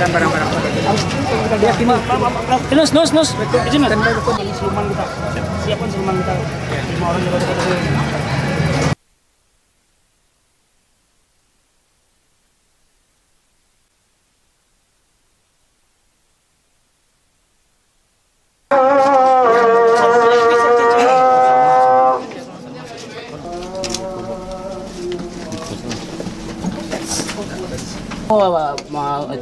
dan barang-barang. Nus. Izin Nus. Siluman kita. Siapkan siluman kita. 5 orang juga kita.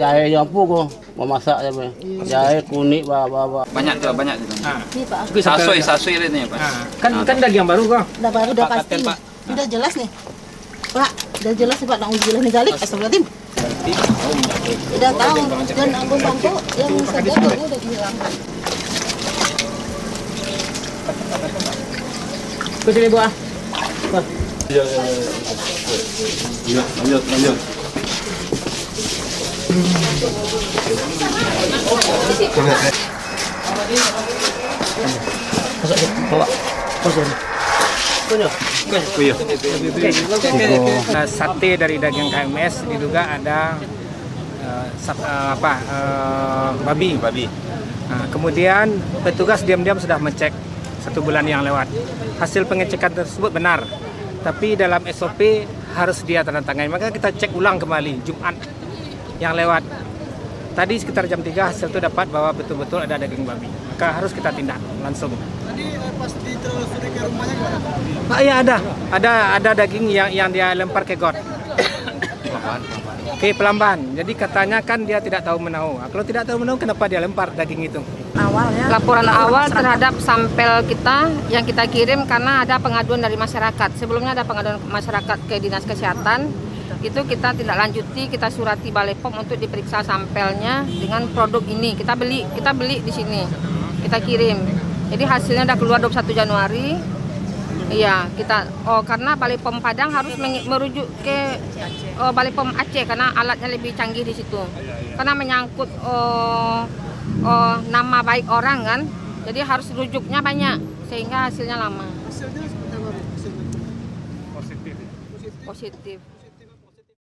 Jahe jampu ko, memasak ya, Pak. Jahe kuning, bawa. Banyak tuh. Nih Pak, Sasoi ini ya, Pak. Kan daging yang baru kok. udah baru, udah pasti. Pak. Udah jelas nih. Pak, udah jelas nih Pak, na'udzubillah min dzalik. Astagfirullahaladzim. Udah tahu, dan Abu Bangko yang segar udah dihilangkan. Ke sini, Bu. Lanjut. Sate dari daging KMS diduga ada babi. Nah, kemudian petugas diam-diam sudah mengecek 1 bulan yang lewat. Hasil pengecekan tersebut benar, tapi dalam SOP harus dia tanda tangani. Maka kita cek ulang kembali Jumat yang lewat. Tadi sekitar jam 3 hasil itu dapat bahwa betul-betul ada daging babi. Maka harus kita tindak langsung. Tadi pas ditelusuri ke rumahnya gimana? Iya ada daging yang dia lempar ke got. Ke Pelamban. Jadi katanya kan dia tidak tahu menahu. Kalau tidak tahu menahu, kenapa dia lempar daging itu? Laporan awal terhadap sampel kita yang kita kirim karena ada pengaduan dari masyarakat. Sebelumnya ada pengaduan masyarakat ke Dinas Kesehatan. Itu kita tidak lanjuti, kita surati Balai POM untuk diperiksa sampelnya dengan produk ini. Kita beli di sini. Kita kirim. Jadi hasilnya udah keluar 21 Januari. Iya, karena Balai POM Padang harus merujuk ke Balai POM Aceh karena alatnya lebih canggih di situ. Karena menyangkut nama baik orang kan. Jadi harus rujuknya banyak sehingga hasilnya lama. Hasilnya seperti apa? Positif.